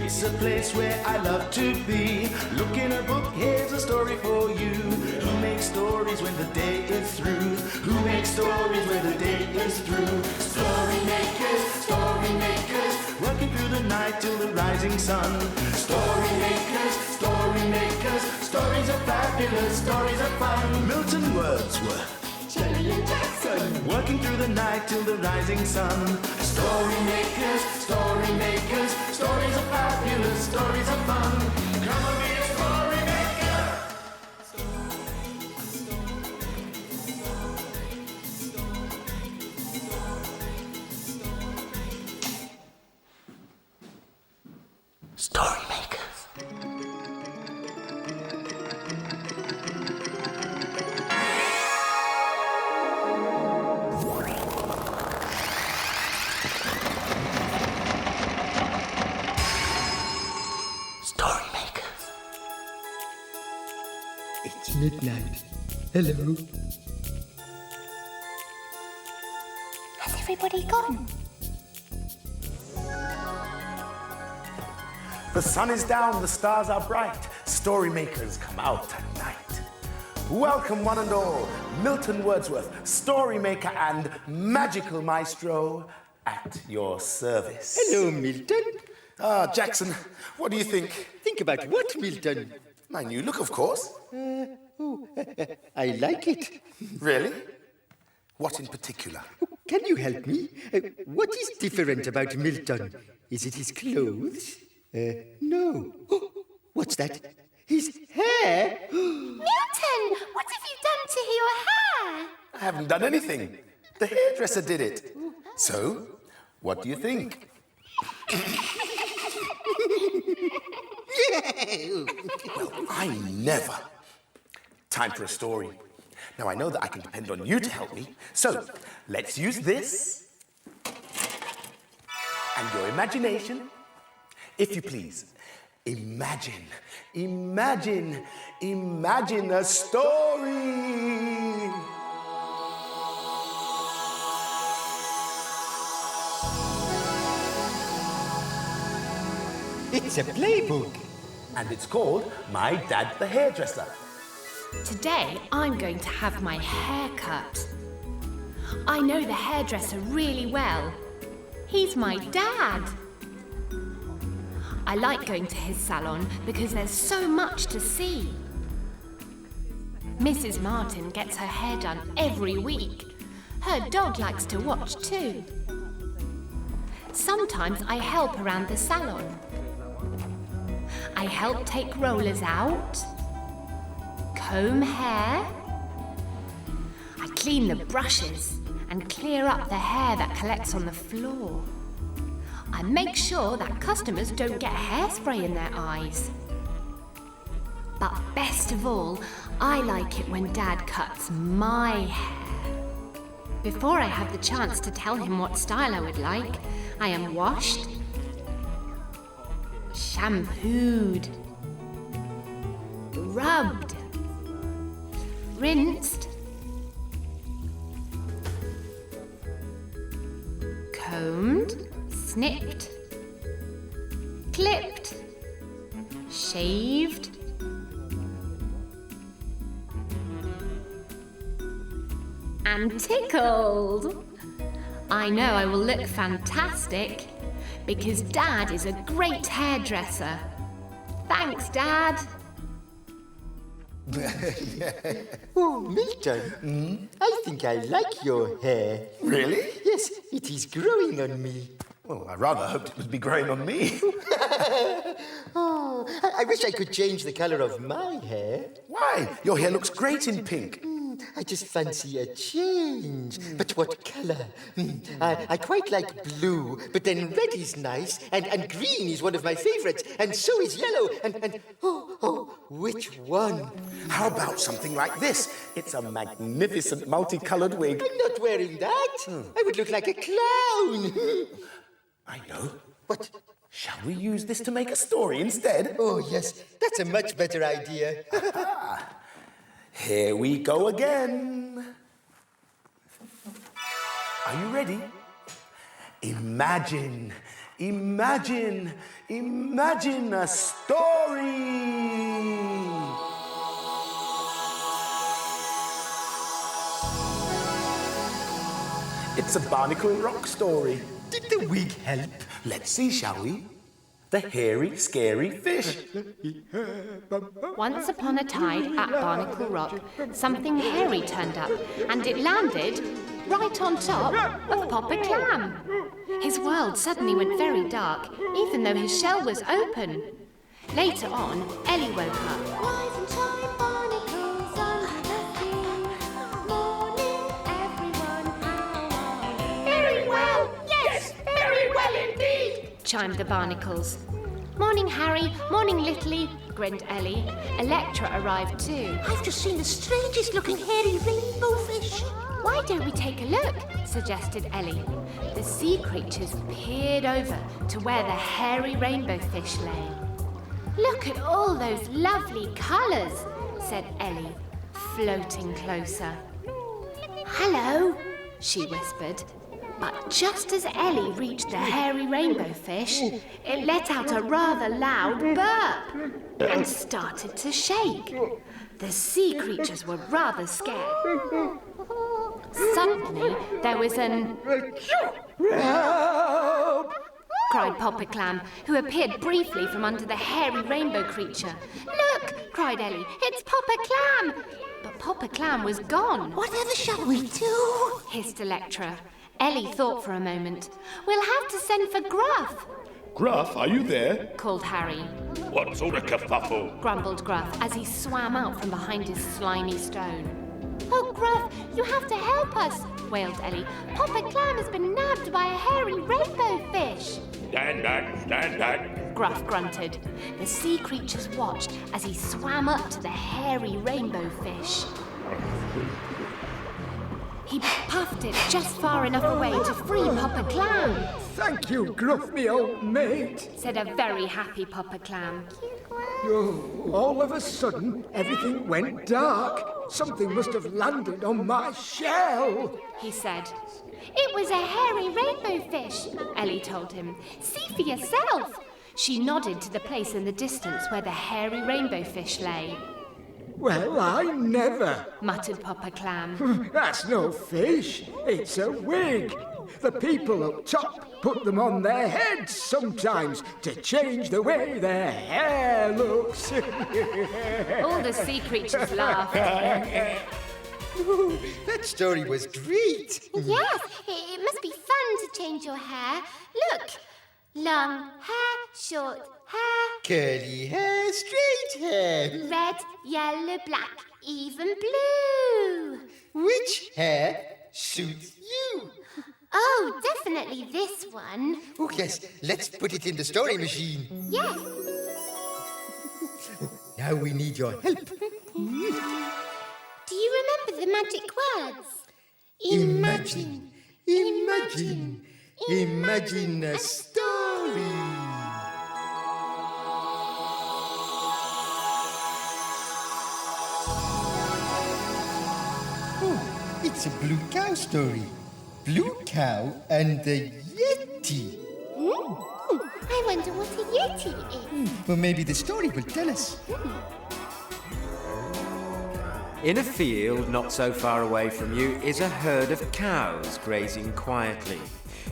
It's a place where I love to be. Look in a book, here's a story for you. Who makes stories when the day is through? Who makes stories when the day is through? Story makers, working through the night till the rising sun. Story makers, stories are fabulous, stories are fun. Milton Wordsworth, Shelley and Jackson, working through the night till the rising sun. Story makers, stories are fabulous, stories are fun. Come on, be a story maker. Story makers. It's midnight. Hello. Has everybody gone? The sun is down, the stars are bright. Story makers come out at night. Welcome one and all, Milton Wordsworth, story maker and magical maestro at your service. Hello, Milton. Jackson, what do you think? Think about what, Milton? My new look, of course. I like it. Really? What in particular? Can you help me? What is different about Milton? Is it his clothes? No. What's that? His hair? Milton, what have you done to your hair? I haven't done anything. The hairdresser did it. So, what do you think? Well, I never. Time for a story. Now, I know that I can depend on you to help me, so let's use this and your imagination. If you please, imagine a story. It's a playbook. And it's called My Dad the Hairdresser. Today, I'm going to have my hair cut. I know the hairdresser really well. He's my dad. I like going to his salon because there's so much to see. Mrs. Martin gets her hair done every week. Her dog likes to watch too. Sometimes I help around the salon. I help take rollers out, comb hair. I clean the brushes and clear up the hair that collects on the floor. I make sure that customers don't get hairspray in their eyes. But best of all, I like it when Dad cuts my hair. Before I have the chance to tell him what style I would like, I am washed, shampooed, rubbed, rinsed, combed, snipped, clipped, shaved, and tickled. I know I will look fantastic because Dad is a great hairdresser. Thanks, Dad. Oh, Milton. I think I like your hair. Really? Yes, it is growing on me. Well, I rather hoped it would be growing on me. Oh, I wish I could change the color of my hair. Why? Your hair looks great in pink. I just fancy a change. But what color? I quite like blue, but then red is nice, and green is one of my favorites, and so is yellow, and which one? How about something like this? It's a magnificent multicolored wig. I'm not wearing that. I would look like a clown. I know. What? Shall we use this to make a story instead? Oh, yes, that's a much better idea. Here we go again. Are you ready? Imagine Imagine a story. It's a Barnacle Rock story. Did the wig help? Let's see, shall we? The hairy, scary fish. Once upon a tide at Barnacle Rock, something hairy turned up, and it landed right on top of Papa Clam. His world suddenly went very dark, even though his shell was open. Later on, Ellie woke up. Rise and shine, barnacles under the sea. Morning, everyone, how are you? Very well, yes, very well indeed. Chimed the barnacles. Morning, Harry. Morning, Littly, grinned Ellie. Electra arrived too. I've just seen the strangest looking hairy rainbow fish. Why don't we take a look? Suggested Ellie. The sea creatures peered over to where the hairy rainbow fish lay. Look at all those lovely colours, said Ellie, floating closer. Hello, she whispered. But just as Ellie reached the hairy rainbow fish, it let out a rather loud burp and started to shake. The sea creatures were rather scared. Suddenly, there was an "Help!" cried Papa Clam, who appeared briefly from under the hairy rainbow creature. Look, cried Ellie, it's Papa Clam! But Papa Clam was gone. Whatever shall we do? Hissed Electra. Ellie thought for a moment. We'll have to send for Gruff, Gruff, are you there? called Harry. What sort of kerfuffle? Grumbled Gruff as he swam out from behind his slimy stone. Oh, Gruff, you have to help us, wailed Ellie. Papa Clam has been nabbed by a hairy rainbow fish. Stand back. Gruff grunted. The sea creatures watched as he swam up to the hairy rainbow fish. He puffed it just far enough away to free Papa Clam, Thank you, Gruff, me old mate. said a very happy Papa Clam. Oh, all of a sudden, everything went dark. Something must have landed on my shell. He said. It was a hairy rainbow fish, Ellie told him. See for yourself. She nodded to the place in the distance where the hairy rainbow fish lay. Well, I never. Muttered Papa Clam. That's no fish. It's a wig. The people up top put them on their heads sometimes to change the way their hair looks. All the sea creatures laughed. That story was great. Yes, it must be fun to change your hair. Look, long hair, short hair, Curly hair, straight hair. red, yellow, black, even blue. Which hair suits you? Oh, definitely this one. Oh, yes, let's put it in the story machine. Yes. Now we need your help. Do you remember the magic words? Imagine, imagine, imagine a story. Oh, it's a blue cow story. Blue cow and the Yeti. I wonder what a yeti is. Well, maybe the story will tell us. In a field not so far away from you is a herd of cows grazing quietly.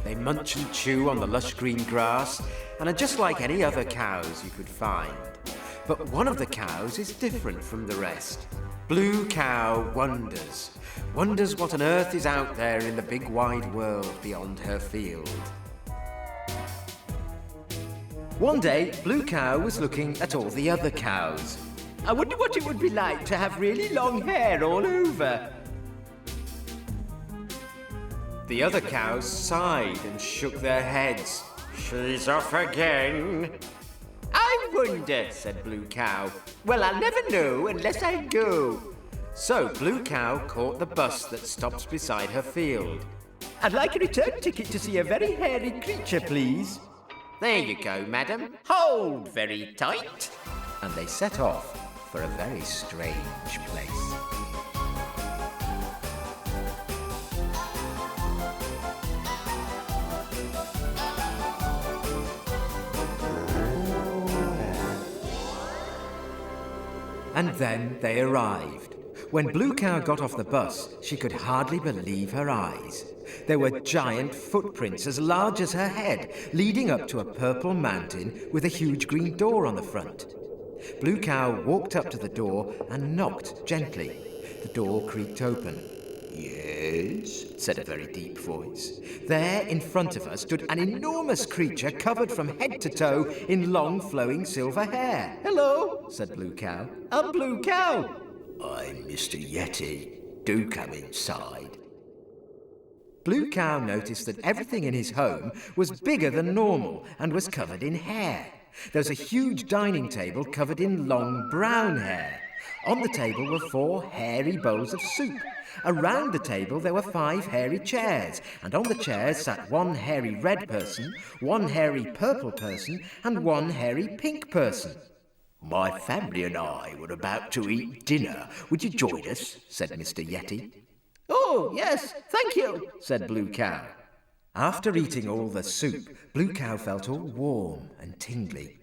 They munch and chew on the lush green grass and are just like any other cows you could find. But one of the cows is different from the rest. Blue Cow wonders what on earth is out there in the big wide world beyond her field. One day, Blue Cow was looking at all the other cows. I wonder what it would be like to have really long hair all over. The other cows sighed and shook their heads. She's off again. I wonder, said Blue Cow. Well, I'll never know unless I go. So Blue Cow caught the bus that stops beside her field. I'd like a return ticket to see a very hairy creature, please. There you go, madam. Hold very tight. And they set off for a very strange place. And then they arrived. When Blue Cow got off the bus, she could hardly believe her eyes. There were giant footprints as large as her head, leading up to a purple mountain with a huge green door on the front. Blue Cow walked up to the door and knocked gently. The door creaked open. "Yes," said a very deep voice. There, in front of her, stood an enormous creature covered from head to toe in long, flowing silver hair. "Hello," said Blue Cow. "I'm Blue Cow." "I'm Mr. Yeti. Do come inside." Blue Cow noticed that everything in his home was bigger than normal and was covered in hair. There was a huge dining table covered in long brown hair. On the table were 4 hairy bowls of soup. Around the table there were 5 hairy chairs, and on the chairs sat 1 hairy red person, 1 hairy purple person, and 1 hairy pink person. "My family and I were about to eat dinner. Would you join us?" said Mr. Yeti. "Oh, yes, thank you," said Blue Cow. After eating all the soup, Blue Cow felt all warm and tingly.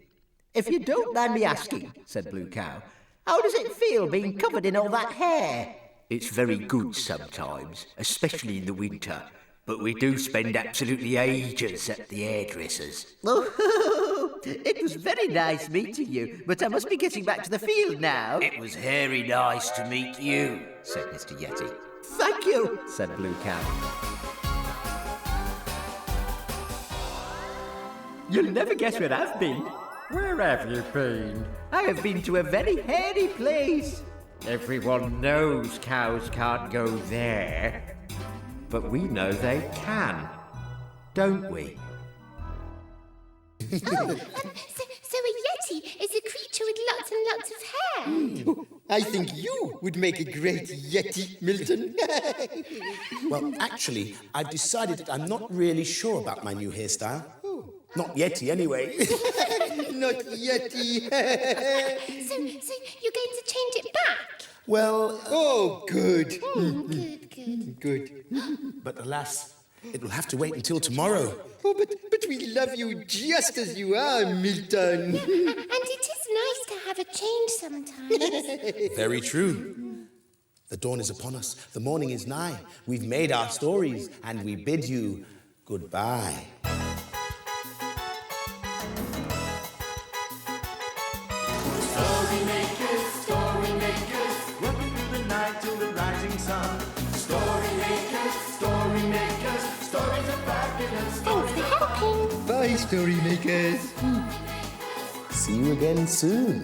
"If you don't mind me asking," said Blue Cow, "how does it feel being covered in all that hair?" "It's very good sometimes, especially in the winter. But we do spend absolutely ages at the hairdresser's." "Oh, it was very nice meeting you, but I must be getting back to the field now." "It was very nice to meet you," said Mr. Yeti. "Thank you," said Blue Cow. "You'll never guess where I've been." "Where have you been?" "I have been to a very hairy place." "Everyone knows cows can't go there. But we know they can, don't we?" So a yeti is a creature with lots and lots of hair. I think you would make a great Yeti, Milton. Well, actually, I've decided that I'm not really sure about my new hairstyle. Not Yeti, anyway. Not Yeti. So you're going to change it back? Well, Oh, good. Good. Good. but alas, it will have to wait until tomorrow. Oh, but we love you just as you are, Milton. And it is nice to have a change sometimes. Very true. The dawn is upon us. The morning is nigh. We've made our stories, and we bid you goodbye. Story makers, working through the night till the rising sun. Story makers, stories are fabulous. Thanks for helping. Bye, story makers. See you again soon.